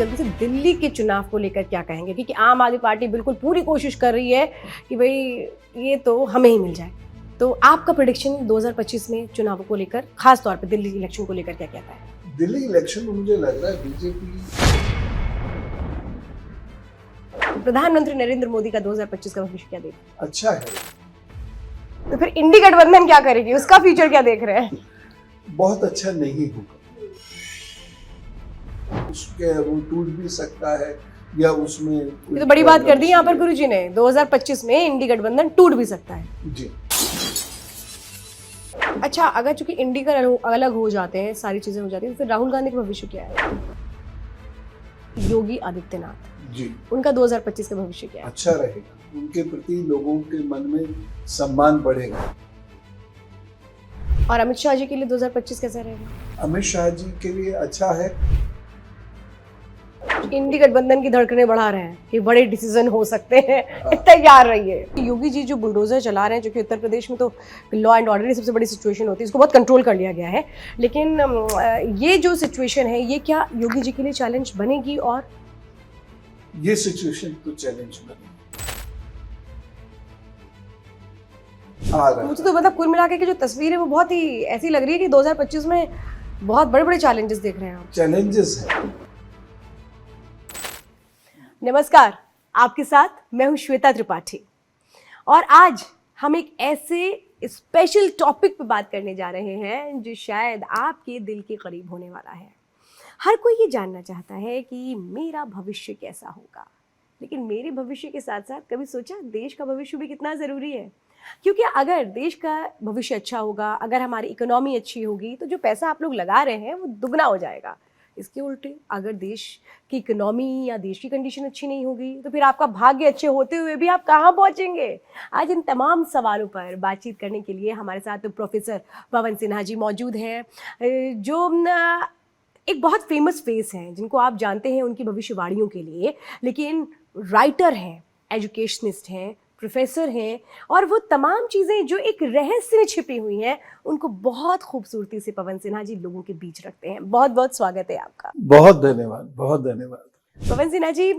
जल्दी से दिल्ली के चुनाव को लेकर क्या कहेंगे, क्योंकि आम आदमी पार्टी बिल्कुल पूरी कोशिश कर रही है कि भाई ये तो हमें ही मिल जाए। तो आपका प्रेडिक्शन 2025 में चुनावों को लेकर, खास तौर पे दिल्ली इलेक्शन को लेकर क्या कहता है? दिल्ली इलेक्शन में मुझे लग रहा है बीजेपी, प्रधानमंत्री नरेंद्र मोदी का 2025 का भविष्य क्या देख रहे हैं? अच्छा है। तो फिर इंडी गठबंधन क्या करेगी, उसका फ्यूचर क्या देख रहे हैं? बहुत अच्छा नहीं होगा, उसके वो टूट भी सकता है या उसमें ये तो बड़ी बात कर दी यहाँ पर गुरुजी ने, 2025 में इंडी गठबंधन टूट भी सकता है जी। अच्छा, अगर चूंकि इंडी का अलग हो जाते हैं, सारी चीजें हो जाती हैं, तो फिर राहुल गांधी का भविष्य क्या है? योगी आदित्यनाथ जी, उनका 2025 का भविष्य क्या है? अच्छा रहेगा, उनके प्रति लोगों के मन में सम्मान बढ़ेगा। और अमित शाह जी के लिए 2025 कैसा रहेगा? अमित शाह जी के लिए अच्छा है। इंडी गठबंधन की धड़कनें बढ़ा रहे हैं कि बड़े डिसीजन हो सकते हैं, तैयार रहिए। योगी जी जो बुलडोजर चला रहे हैं, जो कि उत्तर प्रदेश में तो लॉ एंड ऑर्डर की सबसे बड़ी सिचुएशन होती है, इसको बहुत कंट्रोल कर लिया गया है, लेकिन ये जो सिचुएशन है, ये क्या योगी जी के लिए चैलेंज बनेगी? और ये सिचुएशन तो चैलेंज बनेगी। मुझे तो मतलब कुल मिला के जो तस्वीर है वो बहुत ही ऐसी लग रही है कि 2025 में बहुत बड़े बड़े चैलेंजेस देख रहे हैं आप। चैलेंजेस है। नमस्कार, आपके साथ मैं हूं श्वेता त्रिपाठी, और आज हम एक ऐसे स्पेशल टॉपिक पे बात करने जा रहे हैं जो शायद आपके दिल के करीब होने वाला है। हर कोई ये जानना चाहता है कि मेरा भविष्य कैसा होगा, लेकिन मेरे भविष्य के साथ साथ कभी सोचा देश का भविष्य भी कितना ज़रूरी है? क्योंकि अगर देश का भविष्य अच्छा होगा, अगर हमारी इकोनॉमी अच्छी होगी, तो जो पैसा आप लोग लगा रहे हैं वो दुगना हो जाएगा। इसके उल्टे अगर देश की इकोनॉमी या देश की कंडीशन अच्छी नहीं होगी, तो फिर आपका भाग्य अच्छे होते हुए भी आप कहाँ पहुँचेंगे? आज इन तमाम सवालों पर बातचीत करने के लिए हमारे साथ प्रोफेसर पवन सिन्हा जी मौजूद हैं, जो एक बहुत फेमस फेस हैं, जिनको आप जानते हैं उनकी भविष्यवाणियों के लिए, लेकिन राइटर हैं, एजुकेशनिस्ट हैं, प्रोफेसर हैं, और वो तमाम चीज़ें जो एक रहस्य में छिपी हुई हैं, उनको बहुत खूबसूरती से पवन सिन्हा जी लोगों के बीच रखते हैं। बहुत बहुत स्वागत है आपका। बहुत धन्यवाद, बहुत धन्यवाद। पवन सिन्हा जी,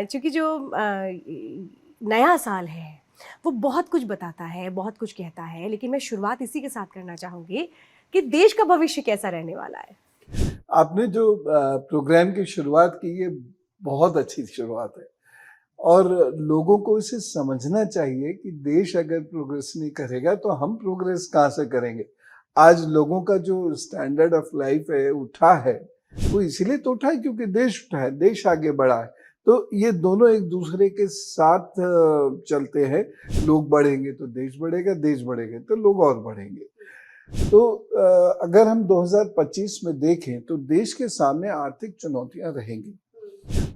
चूँकि जो नया साल है वो बहुत कुछ बताता है, बहुत कुछ कहता है, लेकिन मैं शुरुआत इसी के साथ करना चाहूँगी कि देश का भविष्य कैसा रहने वाला है। आपने जो प्रोग्राम की शुरुआत की, ये बहुत अच्छी शुरुआत है, और लोगों को इसे समझना चाहिए कि देश अगर प्रोग्रेस नहीं करेगा तो हम प्रोग्रेस कहाँ से करेंगे। आज लोगों का जो स्टैंडर्ड ऑफ लाइफ है उठा है, वो इसीलिए तो उठा है क्योंकि देश उठा है, देश आगे बढ़ा है। तो ये दोनों एक दूसरे के साथ चलते हैं। लोग बढ़ेंगे तो देश बढ़ेगा, देश बढ़ेगा तो लोग और बढ़ेंगे। तो अगर हम 2025 में देखें तो देश के सामने आर्थिक चुनौतियां रहेंगी,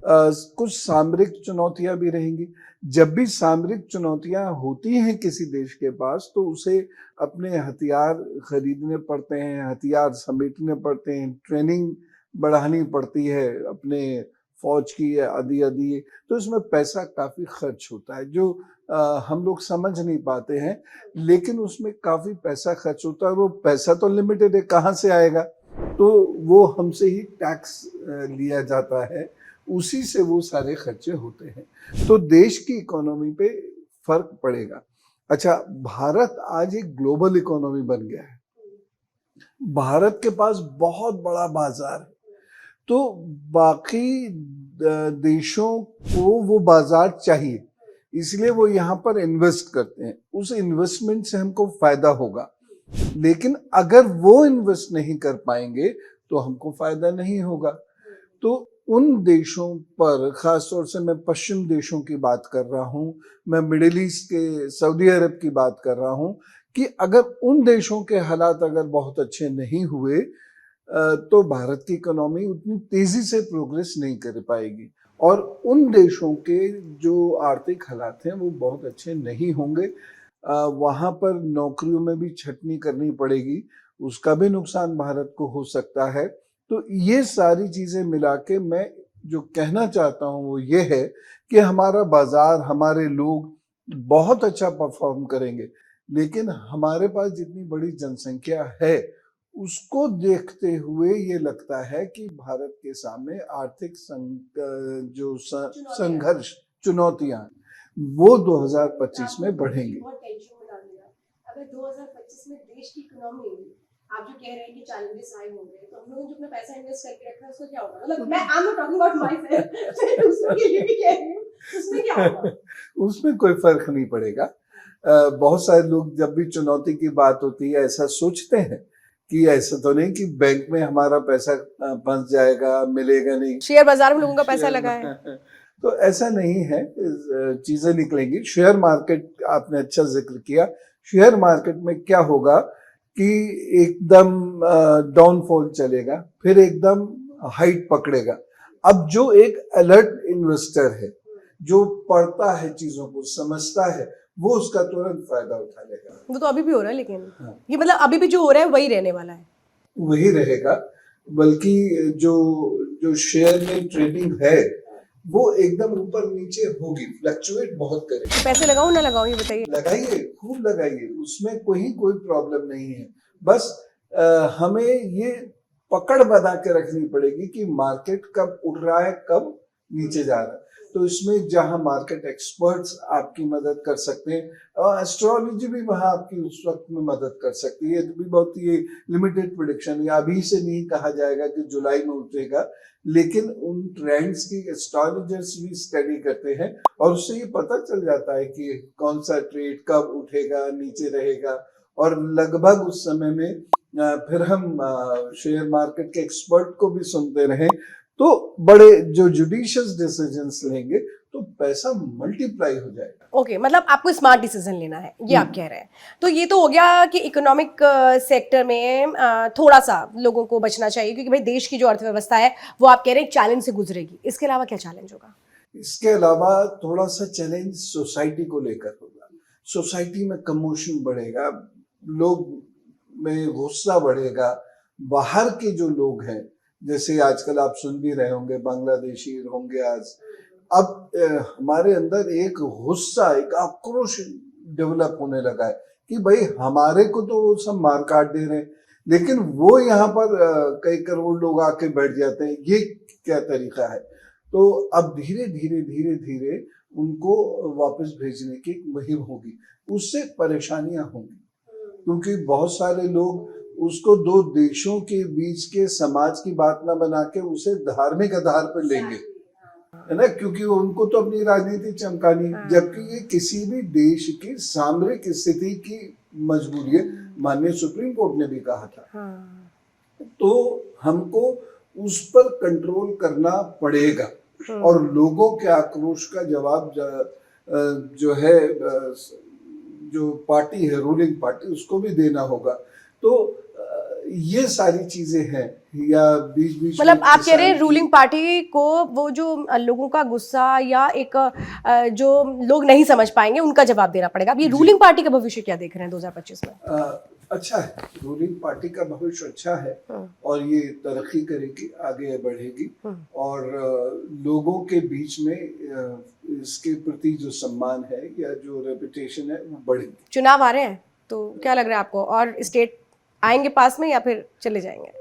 कुछ सामरिक चुनौतियां भी रहेंगी। जब भी सामरिक चुनौतियां होती हैं किसी देश के पास, तो उसे अपने हथियार खरीदने पड़ते हैं, हथियार समेटने पड़ते हैं, ट्रेनिंग बढ़ानी पड़ती है अपने फौज की आदि, तो इसमें पैसा काफी खर्च होता है, जो हम लोग समझ नहीं पाते हैं, लेकिन उसमें काफी पैसा खर्च होता है। वो पैसा तो लिमिटेड है, कहाँ से आएगा? तो वो हमसे ही टैक्स लिया जाता है, उसी से वो सारे खर्चे होते हैं। तो देश की इकोनॉमी पे फर्क पड़ेगा। अच्छा, भारत आज एक ग्लोबल इकोनॉमी बन गया है, भारत के पास बहुत बड़ा बाजार है, तो बाकी देशों को वो बाजार चाहिए, इसलिए वो यहाँ पर इन्वेस्ट करते हैं। उस इन्वेस्टमेंट से हमको फायदा होगा, लेकिन अगर वो इन्वेस्ट नहीं कर पाएंगे तो हमको फायदा नहीं होगा। तो उन देशों पर, खासतौर से मैं पश्चिम देशों की बात कर रहा हूँ, मैं मिडिल ईस्ट के सऊदी अरब की बात कर रहा हूँ, कि अगर उन देशों के हालात अगर बहुत अच्छे नहीं हुए तो भारत की इकोनॉमी उतनी तेजी से प्रोग्रेस नहीं कर पाएगी, और उन देशों के जो आर्थिक हालात हैं वो बहुत अच्छे नहीं होंगे। वहाँ पर नौकरियों में भी छटनी करनी पड़ेगी, उसका भी नुकसान भारत को हो सकता है। तो ये सारी चीजें मिला के मैं जो कहना चाहता हूँ वो ये है कि हमारा बाजार, हमारे लोग बहुत अच्छा परफॉर्म करेंगे, लेकिन हमारे पास जितनी बड़ी जनसंख्या है उसको देखते हुए ये लगता है कि भारत के सामने आर्थिक संघर्ष, चुनौतियां, वो 2025 में बढ़ेंगी। बहुत टेंशन में डाल दिया। अगर 2025 में देश की इकोनॉमी, आप जो कह रहे हैं कि चैलेंजेस आए होंगे, तो हम लोगों ने जो अपना पैसा इन्वेस्ट करके रखा है उसका क्या होगा? मतलब मैं I am not talking about my self, मैं दूसरों के लिए भी कह रही हूँ, उसमें क्या होगा? उसमें कोई फर्क नहीं पड़ेगा। बहुत सारे लोग जब भी चुनौती की बात होती है ऐसा सोचते हैं कि ऐसा तो नहीं कि बैंक में हमारा पैसा फंस जाएगा, मिलेगा नहीं, शेयर बाजार में लोगों का पैसा लगा है। तो ऐसा नहीं है, चीजें निकलेंगी। शेयर मार्केट आपने अच्छा जिक्र किया। शेयर मार्केट में क्या होगा कि एकदम डाउनफॉल चलेगा, फिर एकदम हाइट पकड़ेगा। अब जो एक अलर्ट इन्वेस्टर है, जो पढ़ता है, चीजों को समझता है, वो उसका तुरंत फायदा उठा लेगा। वो तो अभी भी हो रहा है, लेकिन हाँ। ये मतलब अभी भी जो हो रहा है वही रहने वाला है। वही रहेगा, बल्कि जो जो शेयर में ट्रेडिंग है वो एकदम ऊपर नीचे होगी, फ्लक्चुएट बहुत करेगी। तो पैसे लगाऊं ना लगाऊं, ये बताइए। लगाइए, खूब लगाइए, उसमें कोई प्रॉब्लम नहीं है। बस हमें ये पकड़ बना के रखनी पड़ेगी कि मार्केट कब उठ रहा है, कब नीचे जा रहा है। तो इसमें जहां मार्केट एक्सपर्ट्स आपकी मदद कर सकते हैं, एस्ट्रोलॉजी भी वहां आपकी उस वक्त में मदद कर सकती है। भी बहुत ये लिमिटेड प्रेडिक्शन है, अभी से नहीं कहा जाएगा कि जुलाई में उठेगा, लेकिन उन ट्रेंड्स की एस्ट्रोलॉजर्स भी स्टडी करते हैं और उससे ये पता चल जाता है कि कौन सा ट्रेड कब उठेगा, नीचे रहेगा। और लगभग उस समय में फिर हम शेयर मार्केट के एक्सपर्ट को भी सुनते रहें तो बड़े जो जुडिशियस डिसीजंस लेंगे तो पैसा मल्टीप्लाई हो जाएगा। ओके, मतलब आपको स्मार्ट डिसीजन लेना है, ये आप कह रहे हैं। तो ये तो हो गया कि इकोनॉमिक सेक्टर में थोड़ा सा लोगों को बचना चाहिए, क्योंकि भाई देश की जो अर्थव्यवस्था है वो आप कह रहे हैं चैलेंज से गुजरेगी। इसके अलावा क्या चैलेंज होगा? इसके अलावा थोड़ा सा चैलेंज सोसाइटी को लेकर होगा। सोसाइटी में कमोशन बढ़ेगा, लोग में गुस्सा बढ़ेगा। बाहर के जो लोग हैं, जैसे आजकल आप सुन भी रहे होंगे बांग्लादेशी होंगे आज, अब हमारे अंदर एक गुस्सा, एक आक्रोश डेवलप होने लगा है कि भाई हमारे को तो सब मार काट दे रहे हैं, लेकिन वो यहाँ पर कई करोड़ लोग आके बैठ जाते हैं, ये क्या तरीका है? तो अब धीरे धीरे धीरे धीरे उनको वापस भेजने की मुहिम होगी, उससे परेशानियां होंगी, क्योंकि बहुत सारे लोग उसको दो देशों के बीच के समाज की बात ना बना के उसे धार्मिक आधार पर लेंगे, है ना, क्योंकि उनको तो अपनी राजनीति चमकानी, जबकि ये किसी भी देश की सामरिक स्थिति की मजबूरी है। माननीय सुप्रीम कोर्ट ने भी कहा था। तो हमको उस पर कंट्रोल करना पड़ेगा और लोगों के आक्रोश का जवाब जो है, जो पार्टी है रूलिंग पार्टी, उसको भी देना होगा। तो ये सारी चीजें हैं, या बीच बीच मतलब आप कह रहे हैं रूलिंग पार्टी को वो जो लोगों का गुस्सा या एक जो लोग नहीं समझ पाएंगे उनका जवाब देना पड़ेगा। अब ये रूलिंग पार्टी का भविष्य क्या देख रहे हैं 2025 में? अच्छा है, रूलिंग पार्टी का भविष्य अच्छा है और ये तरक्की करेगी, आगे बढ़ेगी और लोगों के बीच में इसके प्रति जो सम्मान है या जो रेपुटेशन है वो बढ़ेगी। चुनाव आ रहे हैं तो क्या लग रहा है आपको, और स्टेट आएंगे पास में या फिर चले जाएंगे?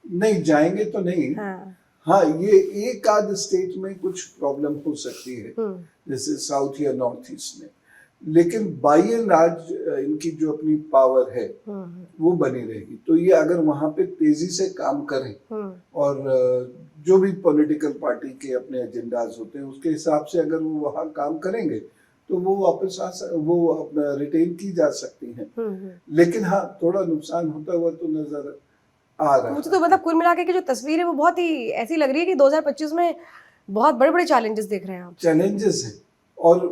नहीं, जाएंगे तो नहीं। हाँ, ये एक आध स्टेट में कुछ प्रॉब्लम हो सकती है, जैसे साउथ या नॉर्थ ईस्ट में, लेकिन बाई एंड लार्ज इनकी जो अपनी पावर है वो बनी रहेगी। तो ये अगर वहां पे तेजी से काम करें और जो भी पॉलिटिकल पार्टी के अपने एजेंडाज होते हैं उसके हिसाब से अगर वो वहां काम करेंगे तो वो वापस वो अपना रिटेन की जा सकती हैं। लेकिन हाँ, थोड़ा नुकसान होता हुआ तो नजर आ रहा है। मुझे तो मतलब कुल मिलाकर की जो तस्वीर है वो बहुत ही ऐसी लग रही है कि 2025 में बहुत बड़े बड़े चैलेंजेस देख रहे हैं आप। चैलेंजेस हैं, और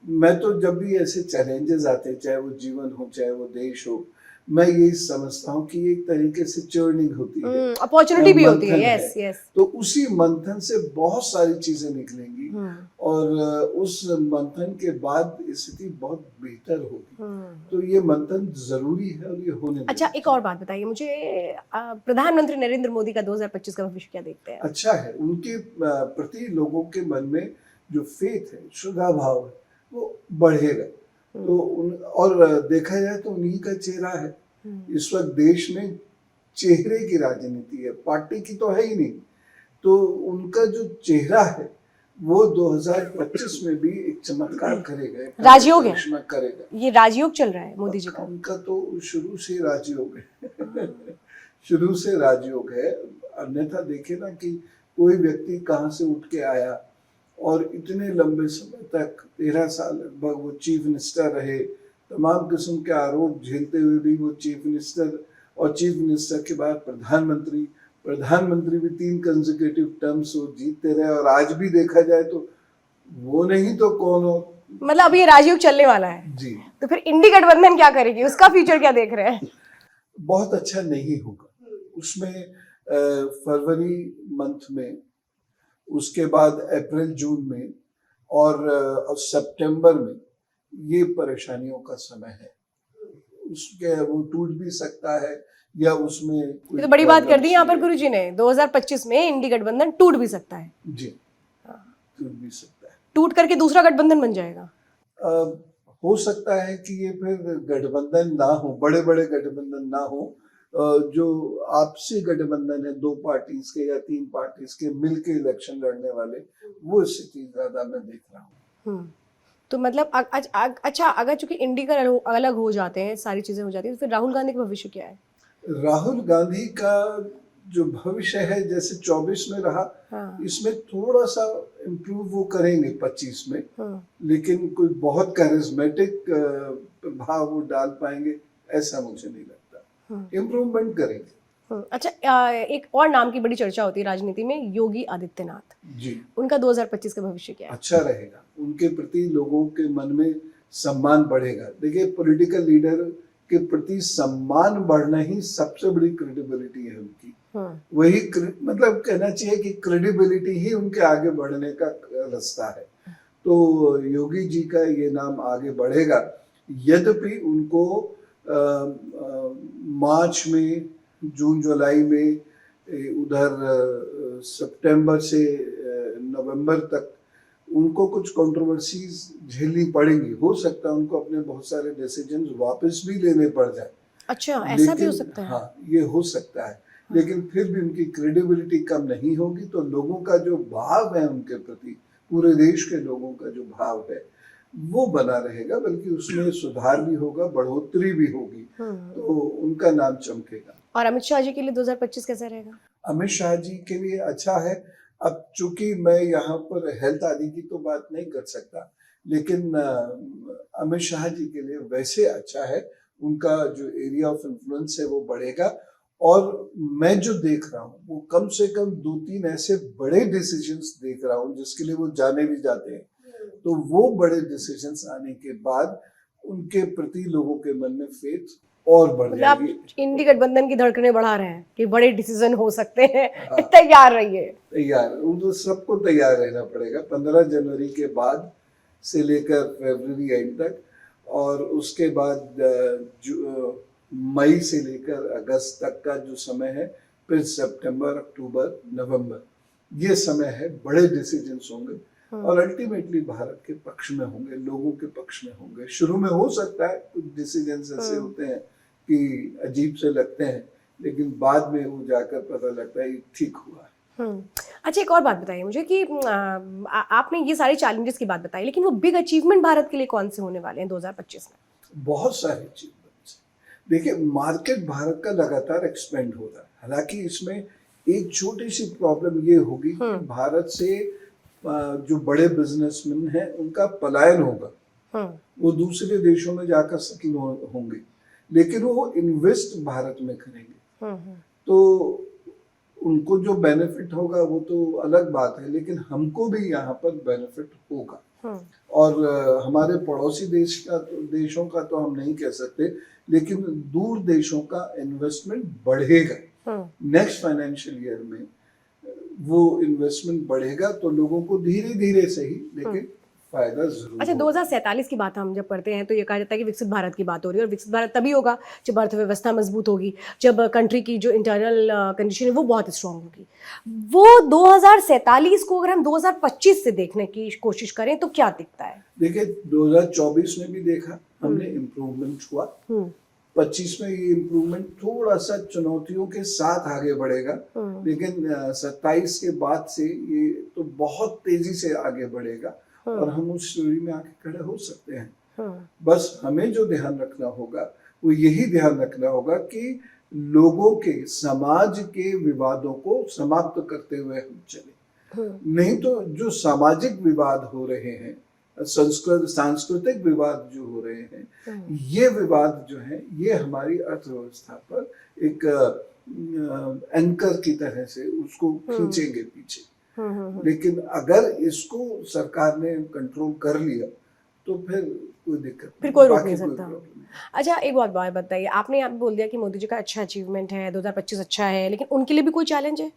मैं तो जब भी ऐसे चैलेंजेस आते हैं, चाहे वो जीवन हो चाहे वो देश हो, मैं यही समझता हूँ कि एक तरीके से चर्निंग होती है, अपॉर्चुनिटी भी होती है। Yes yes. तो उसी मंथन से बहुत सारी चीजें निकलेंगी और उस मंथन के बाद स्थिति बहुत बेहतर होगी। तो ये मंथन जरूरी है और ये होने। अच्छा, एक और बात बताइए मुझे, प्रधानमंत्री नरेंद्र मोदी का 2025 का भविष्य क्या देखते हैं? अच्छा है, उनके प्रति लोगों के मन में जो फेथ है, श्रद्धा भाव है, वो बढ़ेगा। तो और देखा जाए तो उन्हीं का चेहरा है इस वक्त देश में चेहरे की राजनीति है, पार्टी की तो है ही नहीं। तो उनका जो चेहरा है वो 2025 में भी एक चमत्कार करेगा, एक राजयोग है। करिश्मा करेगा। ये राजयोग चल रहा है मोदी जी का। उनका तो शुरू से राजयोग है शुरू से राजयोग है। अन्यथा देखे ना कि कोई व्यक्ति कहाँ से उठ के आया और इतने लंबे समय तक 13 साल लगभग वो चीफ मिनिस्टर रहे, तमाम किस्म के आरोप झेलते हुए भी वो चीफ मिनिस्टर, और चीफ मिनिस्टर के बाद प्रधानमंत्री भी 3 कंसेक्यूटिव टर्म्स वो जीतते रहे। और आज भी देखा जाए तो वो नहीं तो कौन हो। मतलब अभी ये राजयोग चलने वाला है जी, तो फिर इंडी गठबंधन क्या करेगी, उसका फ्यूचर क्या देख रहे हैं? बहुत अच्छा नहीं होगा उसमें। फरवरी मंथ में, उसके बाद अप्रैल जून में और सितंबर में ये परेशानियों का समय है। उसके वो टूट भी सकता है या उसमें ये तो बड़ी बात कर दी यहाँ पर गुरुजी ने, 2025 में इंडी गठबंधन टूट भी सकता है। जी, टूट भी सकता है। टूट करके दूसरा गठबंधन बन जाएगा। हो सकता है कि ये फिर गठबंधन ना हो, बड़े बड़े गठबंधन ना हो, जो आपसी गठबंधन है 2 पार्टीज के या 3 पार्टीज के मिलके इलेक्शन लड़ने वाले, वो स्थिति ज्यादा मैं देख रहा हूँ। तो मतलब अच्छा, अगर चूंकि इंडी का अलग हो जाते हैं, सारी चीजें हो जाती है, तो फिर राहुल गांधी का भविष्य क्या है? राहुल गांधी का जो भविष्य है जैसे 24 में रहा, इसमें थोड़ा सा इम्प्रूव वो करेंगे 25 में, लेकिन कोई बहुत कैरिस्मेटिक प्रभाव वो डाल पाएंगे ऐसा मुझे नहीं लगता। इम्प्रूवमेंट करेंगे। अच्छा, एक और नाम की बड़ी चर्चा होती है राजनीति में, योगी आदित्यनाथ जी। उनका 2025 का भविष्य क्या है? अच्छा रहेगा, उनके प्रति लोगों के मन में सम्मान बढ़ेगा। देखिए, पॉलिटिकल लीडर के प्रति सम्मान बढ़ना ही सबसे बड़ी क्रेडिबिलिटी है उनकी। वही मतलब कहना चाहिए कि क्रेडिबिलिटी ही उनके आगे बढ़ने का रास्ता है। तो योगी जी का ये नाम आगे बढ़ेगा। यद्यपि उनको मार्च में, जून जुलाई में, उधर सितंबर से नवंबर तक उनको कुछ कंट्रोवर्सीज झेलनी पड़ेंगी। हो सकता है उनको अपने बहुत सारे डिसीजंस वापस भी लेने पड़ जाए। अच्छा, ऐसा भी हो सकता है? हाँ, ये हो सकता है। लेकिन फिर भी उनकी क्रेडिबिलिटी कम नहीं होगी। तो लोगों का जो भाव है उनके प्रति, पूरे देश के लोगों का जो भाव है वो बना रहेगा, बल्कि उसमें सुधार भी होगा, बढ़ोतरी भी होगी। तो उनका नाम चमकेगा। और अमित शाह जी के लिए 2025 कैसा रहेगा? अमित शाह जी के लिए अच्छा है। अब चूंकि मैं यहाँ पर हेल्थ आदि की तो बात नहीं कर सकता, लेकिन अमित शाह जी के लिए वैसे अच्छा है। उनका जो एरिया ऑफ इन्फ्लुएंस है वो बढ़ेगा। और मैं जो देख रहा हूँ वो कम से कम 2-3 ऐसे बड़े डिसीजंस देख रहा हूँ जिसके लिए वो जाने भी जाते हैं। तो वो बड़े डिसीजंस आने के बाद उनके प्रति लोगों के मन में फेथ और बढ़ जाएगी। आप इंडी गठबंधन की धड़कनें बढ़ा रहे हैं कि बड़े डिसीजन हो सकते हैं। तैयार रहिए। तैयार, उनको सबको तैयार रहना पड़ेगा 15 जनवरी के बाद से लेकर फरवरी एंड तक, और उसके बाद मई से लेकर अगस्त तक का जो समय है, फिर सितंबर, अक्टूबर, नवंबर, ये समय है बड़े डिसीजंस होंगे और अल्टीमेटली भारत के पक्ष में होंगे, लोगों के पक्ष में होंगे। शुरू में हो सकता है कुछ डिसीजंस ऐसे होते हैं कि अजीब से लगते हैं, लेकिन बाद में वो जाकर पता लगता है ठीक हुआ है। अच्छा, एक और बात बताइए मुझे कि आपने ये सारे चैलेंजेस की बात बताई, लेकिन वो बिग अचीवमेंट भारत के लिए कौन से होने वाले हैं 2025 में? बहुत सारे अचीवमेंट्स। देखिए, मार्केट भारत का लगातार एक्सपेंड हो रहा है। हालांकि इसमें एक छोटी सी प्रॉब्लम ये होगी कि भारत से जो बड़े बिजनेसमैन हैं उनका पलायन होगा, वो दूसरे देशों में जाकर सेटल होंगे, लेकिन वो इन्वेस्ट भारत में करेंगे। तो उनको जो बेनिफिट होगा वो तो अलग बात है, लेकिन हमको भी यहाँ पर बेनिफिट होगा। और हमारे पड़ोसी देशों का तो हम नहीं कह सकते, लेकिन दूर देशों का इन्वेस्टमेंट बढ़ेगा। नेक्स्ट फाइनेंशियल ईयर में वो इन्वेस्टमेंट बढ़ेगा, तो लोगों को धीरे धीरे सही लेकिन फायदा जरूर। अच्छा, 2047 की बात हम जब करते हैं तो ये कहा जाता है कि विकसित भारत की बात हो रही है, और विकसित भारत तभी होगा जब अर्थव्यवस्था मजबूत होगी, जब कंट्री की जो इंटरनल कंडीशन है वो बहुत स्ट्रांग होगी। वो 2047 को अगर हम 2025 से देखने की कोशिश करें तो क्या दिखता है? देखिए, 2024 में भी देखा हमने इम्प्रूवमेंट हुआ, 25 में ये इम्प्रूवमेंट थोड़ा सा चुनौतियों के साथ आगे बढ़ेगा, लेकिन 27 के बाद से ये तो बहुत तेजी से आगे बढ़ेगा और हम उस श्रेणी में आके खड़े हो सकते हैं। बस हमें जो ध्यान रखना होगा वो यही ध्यान रखना होगा कि लोगों के, समाज के विवादों को समाप्त करते हुए हम चले। नहीं तो जो सामाजिक विवाद हो रहे हैं, सांस्कृतिक विवाद जो हो रहे हैं, ये विवाद जो है ये हमारी अर्थव्यवस्था पर एक एंकर की तरह से उसको खींचेंगे पीछे। लेकिन अगर इसको सरकार ने कंट्रोल कर लिया तो फिर कोई दिक्कत, फिर कोई रोक नहीं सकता। अच्छा, एक बात बताइए, आपने यहाँ बोल दिया कि मोदी जी का अच्छा अचीवमेंट है, 2025 अच्छा है, लेकिन उनके लिए भी कोई चैलेंज है?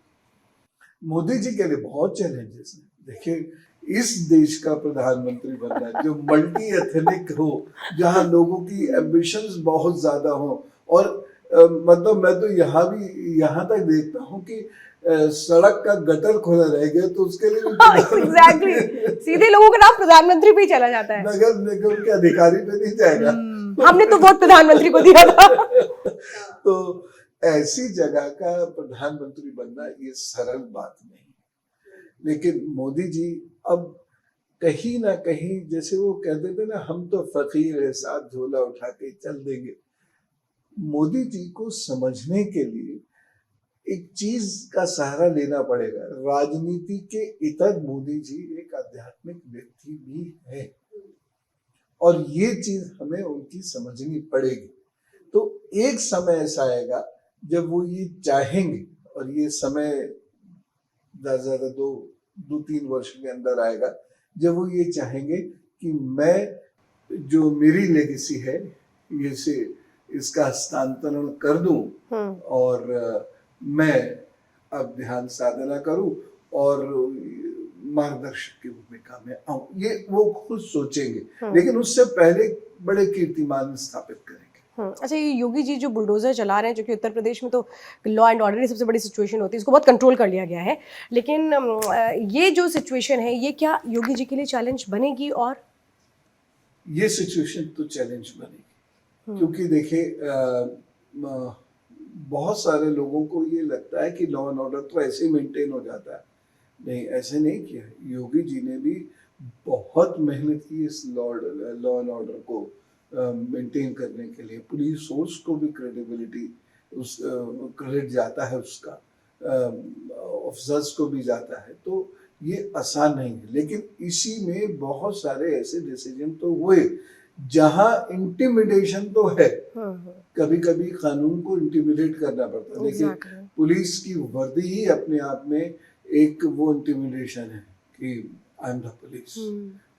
मोदी जी के लिए बहुत चैलेंजेस हैं। देखिए, इस देश का प्रधानमंत्री बनना जो मल्टी एथनिक हो, जहाँ लोगों की एम्बिशंस बहुत ज्यादा हो, और मतलब मैं तो यहाँ तक देखता हूँ कि सड़क का गटर खुला रह गया तो उसके लिए एग्जैक्टली सीधे लोगों का नाम प्रधानमंत्री पे ही चला जाता है, नगर निगम के अधिकारी पे नहीं जाएगा। हमने तो वोट प्रधानमंत्री को दिया था। तो ऐसी जगह का प्रधानमंत्री बनना ये सरल बात नहीं। लेकिन मोदी जी अब कहीं ना कहीं, जैसे वो कहते थे ना, हम तो फकीर है साथ झोला उठा के चल देंगे, मोदी जी को समझने के लिए एक चीज का सहारा लेना पड़ेगा। राजनीति के इतर मोदी जी एक आध्यात्मिक व्यक्ति भी है और ये चीज हमें उनकी समझनी पड़ेगी। तो एक समय ऐसा आएगा जब वो ये चाहेंगे, और ये समय ज्यादा 2-3 वर्ष के अंदर आएगा, जब वो ये चाहेंगे कि मैं, जो मेरी लेगेसी है, ये से इसका हस्तांतरण कर दूं और मैं अब ध्यान साधना करूं और मार्गदर्शक की भूमिका में आऊं। ये वो खुद सोचेंगे, लेकिन उससे पहले बड़े कीर्तिमान स्थापित करेंगे। अच्छा, ये योगी जी जो बुलडोजर चला रहे हैं, जो कि उत्तर प्रदेश में तो लॉ एंड ऑर्डर की सबसे बड़ी सिचुएशन होती है, इसको बहुत कंट्रोल कर लिया गया है, लेकिन ये जो सिचुएशन है, ये क्या योगी जी के लिए चैलेंज बनेगी? और ये सिचुएशन तो चैलेंज बनेगी, क्योंकि देखिए बहुत सारे लोगों को ये लगता है कि लॉ एंड ऑर्डर तो ऐसे ही मेंटेन हो जाता है। नहीं, ऐसे नहीं किया। योगी जी ने भी बहुत मेहनत की इस लॉ एंड ऑर्डर को मेंटेन करने के लिए। पुलिस फोर्स को भी क्रेडिबिलिटी, उस क्रेडिट जाता है उसका, ऑफिसर्स को भी जाता है। तो ये आसान नहीं है, लेकिन इसी में बहुत सारे ऐसे डिसीजन तो हुए जहां इंटिमिडेशन तो है। कभी कभी कानून को इंटिमिडेट करना पड़ता है। देखिए, पुलिस की वर्दी ही अपने आप में एक वो इंटिमिडेशन है कि आई एम द पुलिस,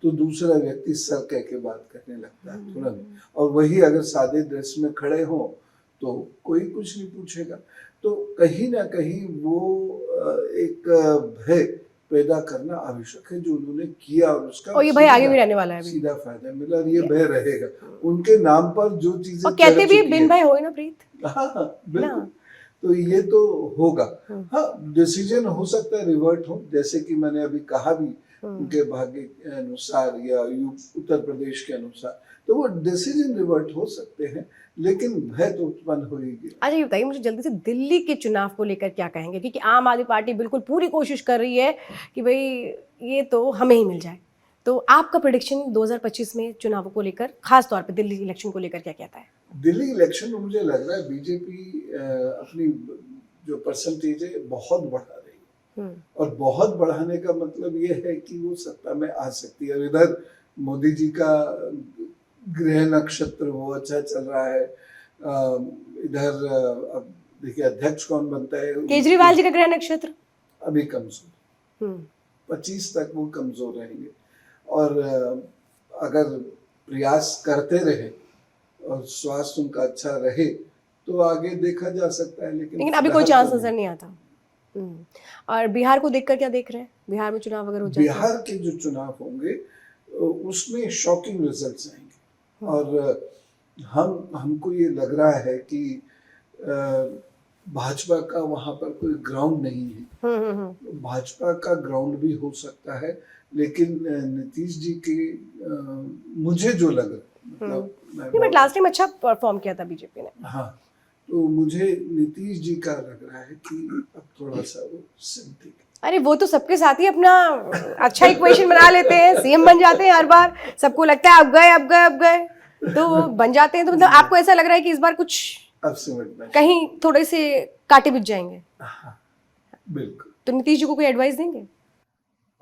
तो दूसरा व्यक्ति सर कह के बात करने लगता है तुरंत, और वही अगर सादे ड्रेस में खड़े हो तो कोई कुछ नहीं पूछेगा। तो कहीं ना कहीं वो एक भय पैदा करना आवश्यक है, जो उन्होंने किया, और उसका और ये भय आगे भी रहने वाला है, सीधा फायदा मिला, और ये भय रहेगा उनके नाम पर। जो चीजें कहते भी बिन भय होए ना प्रीत। हाँ, बिल्कुल। तो ये तो होगा। हाँ, डिसीजन हो सकता है रिवर्ट हो, जैसे कि मैंने अभी कहा भी, उनके भाग्य के अनुसार या उत्तर प्रदेश के अनुसार, तो वो डिसीजन रिवर्ट हो सकते हैं, लेकिन भय तो उत्पन्न होगी। अच्छा, ये बताइए मुझे जल्दी से, दिल्ली के चुनाव को लेकर क्या कहेंगे? क्योंकि आम आदमी पार्टी बिल्कुल पूरी कोशिश कर रही है कि भाई ये तो हमें ही मिल जाए। तो आपका प्रेडिक्शन 2025 में चुनावों को लेकर, खास तौर पे दिल्ली इलेक्शन को लेकर क्या कहता है? दिल्ली इलेक्शन में मुझे लग रहा है बीजेपी अपनी जो परसेंटेज है बहुत बढ़ा रही है, और बहुत बढ़ाने का मतलब ये है कि वो सत्ता में आ सकती है। और इधर मोदी जी का गृह नक्षत्र वो अच्छा चल रहा है। इधर अब देखिए अध्यक्ष कौन बनता है। केजरीवाल जी का गृह नक्षत्र अभी कमजोर, 25 तक वो कमजोर रहेंगे, और अगर प्रयास करते रहे और स्वास्थ्य उनका अच्छा रहे तो आगे देखा जा सकता है, लेकिन अभी कोई चांस नजर नहीं आता। और बिहार को देखकर क्या देख रहे हैं? बिहार में चुनाव अगर हो जाए, बिहार के जो चुनाव होंगे उसमें शॉकिंग रिजल्ट्स आएंगे, और हमको ये लग रहा है कि भाजपा का वहां पर कोई ग्राउंड नहीं है। भाजपा का ग्राउंड भी हो सकता है, लेकिन नीतीश जी के मुझे जो लग रहा है, मतलब मैं नहीं, बट लास्ट टाइम अच्छा परफॉर्म किया था बीजेपी ने। हाँ, तो मुझे नीतीश जी का लग रहा है कि अब थोड़ा सा वो सिमटेंगे। अरे वो तो सबके साथ ही अपना अच्छा इक्वेशन बना लेते हैं, सीएम बन जाते हैं हर बार, सबको लगता है अब गए अब गए अब गए, तो वो बन जाते हैं। तो मतलब आपको ऐसा लग रहा है कि इस बार कुछ अब सिमटना कहीं थोड़े से कांटे बिछ जाएंगे? हाँ, बिल्कुल। तो नीतीश जी को कोई एडवाइस देंगे?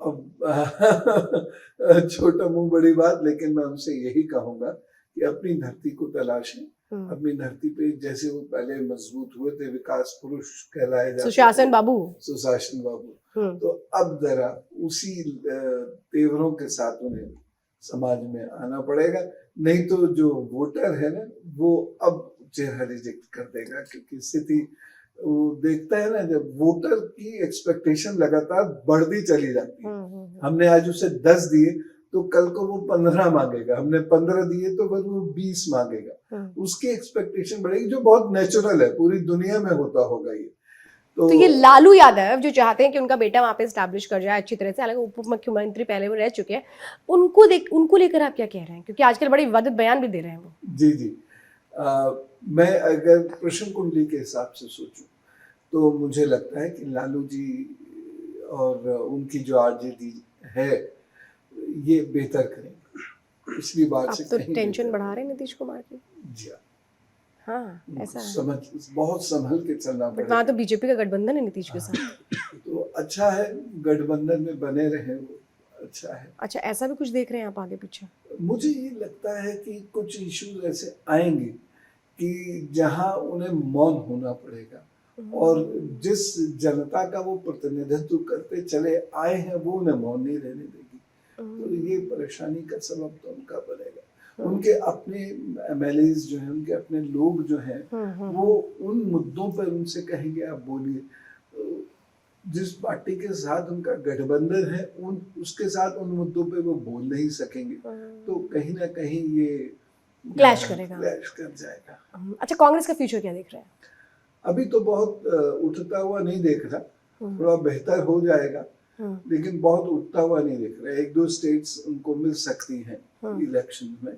अब छोटा मुंह बड़ी बात, लेकिन मैं उनसे यही कहूंगा कि अपनी धरती को तलाशें। अपनी धरती पे जैसे वो पहले मजबूत हुए थे, विकास पुरुष कहलाए जाते थे, सुशासन बाबू। सुशासन बाबू, तो अब जरा उसी तेवरों के साथ उन्हें समाज में आना पड़ेगा। नहीं तो जो वोटर है ना, वो अब चेहरा रिजेक्ट कर देगा, क्योंकि स्थिति वो देखता है ना, जब वोटर की एक्सपेक्टेशन लगातार बढ़ती चली जाती है। हमने आज उसे 10 दिए तो कल को वो 15 मांगेगा, हमने 15 दिए तो फिर वो 20 मांगेगा। उसकी एक्सपेक्टेशन बढ़ेगी, जो बहुत नेचुरल है, पूरी दुनिया में होता होगा ये। तो ये लालू यादव जो चाहते हैं कि उनका बेटा वहां पे स्टैब्लिश कर जाए अच्छी तरह से, हालांकि उप मुख्यमंत्री पहले वो रह चुके हैं, उनको लेकर आप क्या कह रहे हैं? क्योंकि आजकल बड़ी विवादित बयान भी दे रहे हैं वो। जी मैं अगर प्रश्न कुंडली के हिसाब से सोचूं तो मुझे लगता है कि लालू जी और उनकी जो आरजेडी है ये बेहतर करेंगे पिछली बार से। तो टेंशन बढ़ा रहे हैं नीतीश कुमार की। जी हाँ, ऐसा है। बहुत संभल के चलना बट वहाँ तो बीजेपी का गठबंधन है नीतीश के साथ। तो अच्छा है, गठबंधन में बने रहे, वो अच्छा है। अच्छा, ऐसा भी कुछ देख रहे हैं आप आगे पीछे? मुझे ये लगता है कि कुछ इश्यूज ऐसे आएंगे कि जहां उन्हें मौन होना पड़ेगा, और जिस जनता का वो प्रतिनिधित्व करते चले आए हैं वो उन्हें मौन नहीं रहने देगी। तो ये परेशानी का सबब तो उनका बनेगा। उनके अपने एमएलएज जो हैं, उनके अपने लोग जो हैं, वो उन मुद्दों पर उनसे कहेंगे आप बोलिए। जिस पार्टी के साथ उनका गठबंधन है उसके साथ उन मुद्दों पे वो बोल नहीं सकेंगे, तो कहीं ना कहीं ये क्लैश करेगा, क्लैश कर जाएगा। अच्छा, कांग्रेस का फ्यूचर क्या देख रहे हैं? अभी तो बहुत उठता हुआ नहीं देख रहा, थोड़ा बेहतर हो जाएगा, लेकिन बहुत उठता हुआ नहीं देख रहा। 1-2 स्टेट्स उनको मिल सकती हैं इलेक्शन में,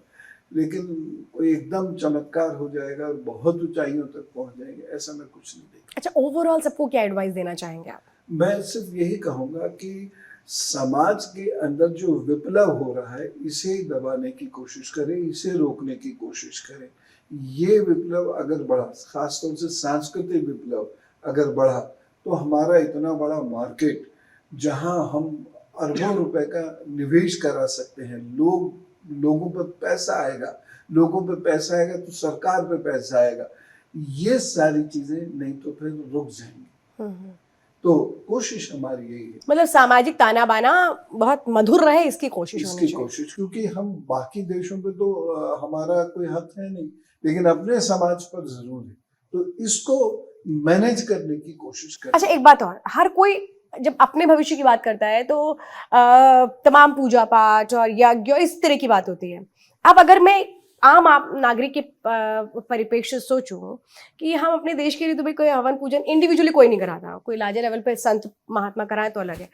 लेकिन कोई एकदम चमत्कार हो जाएगा और बहुत ऊंचाइयों तक पहुंच जाएंगे, ऐसा मैं कुछ नहीं देख। अच्छा, ओवरऑल सबको क्या एडवाइस देना चाहेंगे आप? मैं सिर्फ यही कहूंगा कि समाज के अंदर जो विप्लव हो रहा है इसे दबाने की कोशिश करें, इसे रोकने की कोशिश करें। ये विप्लव अगर बढ़ा, खासतौर से सांस्कृतिक विप्लव अगर बढ़ा, तो हमारा इतना बड़ा मार्केट जहां हम अरबों रुपए का निवेश करा सकते हैं, लोगों पर पैसा आएगा, लोगों पे पैसा आएगा तो सरकार पे पैसा आएगा, ये सारी चीजें नहीं तो फिर रुक जाएंगी। तो कोशिश हमारी यही है, मतलब सामाजिक ताना बाना बहुत मधुर रहे, इसकी कोशिश होनी चाहिए। क्योंकि हम बाकी देशों पे तो हमारा कोई हक है नहीं, लेकिन अपने समाज पर जरूर है, तो इसको मैनेज करने की कोशिश करें। अच्छा, एक बात और, हर कोई जब अपने भविष्य की बात करता है तो तमाम पूजा पाठ और यज्ञ इस तरह की बात होती है। अब अगर मैं आम नागरिक के परिप्रेक्ष्य से सोचूं कि हम अपने देश के लिए तो भाई कोई हवन पूजन इंडिविजुअली कोई नहीं कराता, कोई लार्जर लेवल पे संत महात्मा कराए तो अलग है।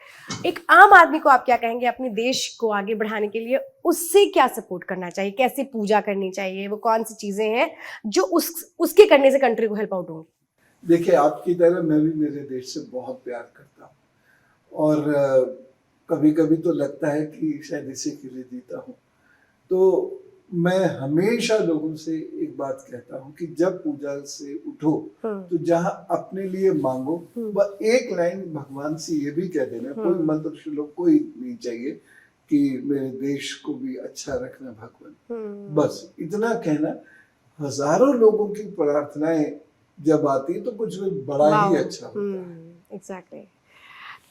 एक आम आदमी को आप क्या कहेंगे अपने देश को आगे बढ़ाने के लिए? उससे क्या सपोर्ट करना चाहिए, कैसे पूजा करनी चाहिए, वो कौन सी चीजें हैं जो उसके करने से कंट्री को हेल्प आउट होंगी? देखिए, आपकी तरह मैं भी मेरे देश से बहुत प्यार करता हूँ, और कभी कभी तो लगता है कि शायद इसी के लिए जीता हूँ। तो मैं हमेशा लोगों से एक बात कहता हूँ कि जब पूजा से उठो तो जहाँ अपने लिए मांगो, वह एक लाइन भगवान से ये भी कह देना, कोई मंत्र श्लोक कोई नहीं चाहिए कि मेरे देश को भी अच्छा रखना भगवान, बस इतना कहना। हजारों लोगों की प्रार्थनाएं जब आती है तो कुछ बड़ा ही अच्छा होता है। एग्जैक्टली।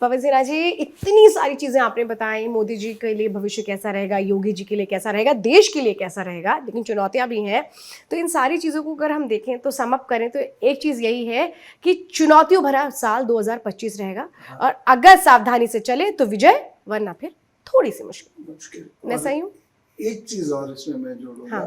पवन सिन्हा जी, इतनी सारी चीजें आपने बताई, मोदी जी के लिए भविष्य कैसा रहेगा, योगी जी के लिए कैसा रहेगा, देश के लिए कैसा रहेगा, लेकिन चुनौतियां भी हैं। तो इन सारी चीज़ों को अगर हम देखें तो सम अप करें तो एक चीज़ यही है कि चुनौतियों भरा साल 2025 रहेगा, और अगर सावधानी से चले तो विजय, वरना फिर थोड़ी सी मुश्किल। मैं सही हूँ? एक चीज और इसमें मैं जोड़ूंगा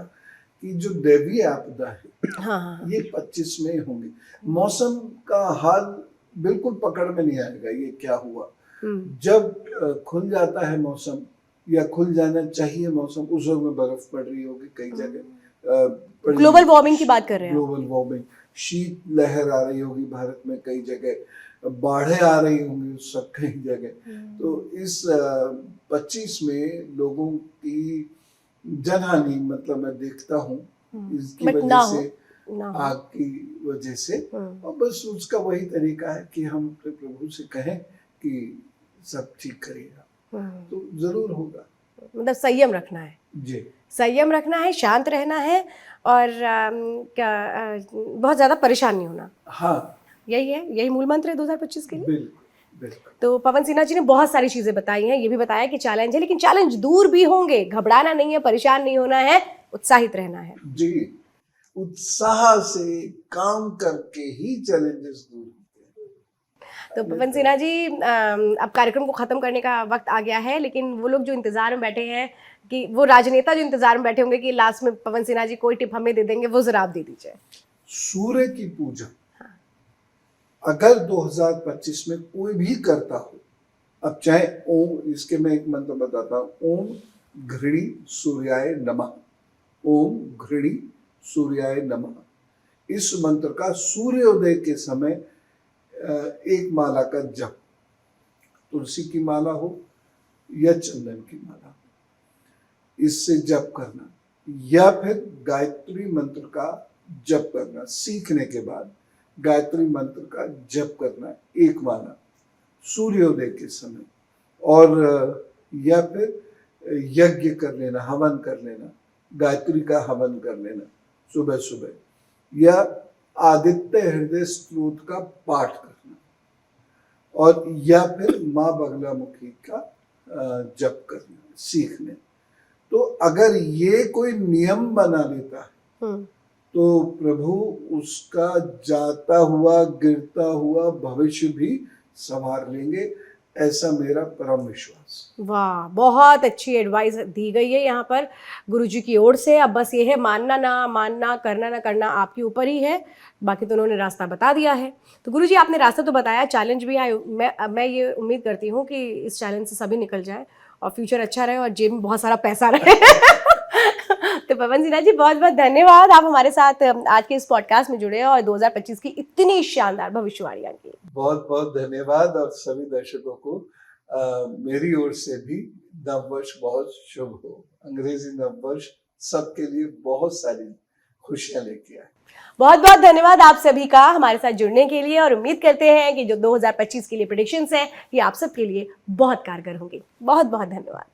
कि जो दैवीय आपदा है ये 25 में होंगी। मौसम का हाल बिल्कुल पकड़ में नहीं आएगा, ये क्या हुआ। जब खुल जाता है मौसम, या खुल जाना चाहिए मौसम, उस वक्त में बर्फ पड़ रही होगी कई जगह, ग्लोबल वार्मिंग की बात कर रहे हैं। ग्लोबल वार्मिंग, शीत लहर आ रही होगी भारत में कई जगह, बाढ़ें आ रही होंगी सब कई जगह। तो इस 25 में लोगों की जनहानि मतलब मैं देखता हूँ इसकी But वजह ना से, हो। आग की वजह से। और बस उसका वही तरीका है कि हम अपने प्रभु से कहें कि सब ठीक करेगा, तो जरूर होगा। मतलब संयम रखना है, जी, संयम रखना है, शांत रहना है और बहुत ज़्यादा परेशान नहीं होना। हाँ, यही है, यही मूल मंत्र है 2025 के लिए। बिल्कुल बिल्कुल। तो पवन सिन्हा जी ने बहुत सारी चीज़ें बताई हैं, ये भी बताया कि चैलेंज है लेकिन चैलेंज दूर भी होंगे, घबराना नहीं है, परेशान नहीं होना है, उत्साहित रहना है। जी, उत्साह से काम करके ही चैलेंजेस दूर होते हैं। तो पवन सिन्हा जी, अब कार्यक्रम को खत्म करने का वक्त आ गया है, लेकिन वो लोग जो इंतजार में बैठे हैं, कि वो राजनेता जो इंतजार में बैठे होंगे कि लास्ट में पवन सिन्हा जी कोई टिप हमें दे देंगे, वो जरा आप दे दीजिए। सूर्य की पूजा अगर 2025 में कोई भी करता हो, अब चाहे ओम, इसके मैं एक मंत्र बताता हूँ, ओम घृणी सूर्याय नमः, ओम घृणी सूर्याय नमः। इस मंत्र का सूर्योदय के समय एक माला का जप, तुलसी की माला हो या चंदन की माला हो, इससे जप करना, या फिर गायत्री मंत्र का जप करना। सीखने के बाद गायत्री मंत्र का जप करना एक माला सूर्योदय के समय, और या फिर यज्ञ कर लेना, हवन कर लेना, गायत्री का हवन कर लेना सुबह सुबह, या आदित्य हृदय स्तोत्र का पाठ करना, और या फिर माँ बगलामुखी का जप करना सीखने। तो अगर ये कोई नियम बना लेता है तो प्रभु उसका जाता हुआ गिरता हुआ भविष्य भी संभाल लेंगे, ऐसा मेरा परम विश्वास। वाह, बहुत अच्छी एडवाइस दी गई है यहाँ पर गुरुजी की ओर से। अब बस ये है, मानना ना मानना, करना ना करना आपके ऊपर ही है, बाकी तो उन्होंने रास्ता बता दिया है। तो गुरुजी आपने रास्ता तो बताया, चैलेंज भी है, मैं ये उम्मीद करती हूँ कि इस चैलेंज से सभी निकल जाए और फ्यूचर अच्छा रहे और जेब में बहुत सारा पैसा रहे। तो पवन सिन्हा जी, बहुत बहुत धन्यवाद, आप हमारे साथ आज के इस पॉडकास्ट में जुड़े और 2025 की इतनी शानदार भविष्यवाणियां की। बहुत बहुत धन्यवाद, और सभी दर्शकों को मेरी ओर से भी नववर्ष बहुत शुभ हो। अंग्रेजी नववर्ष सबके लिए बहुत सारी खुशियां लेके आए। बहुत बहुत धन्यवाद आप सभी का हमारे साथ जुड़ने के लिए, और उम्मीद करते हैं कि जो 2025 के लिए प्रेडिक्शंस हैं ये आप सबके लिए बहुत कारगर होंगी। बहुत बहुत धन्यवाद।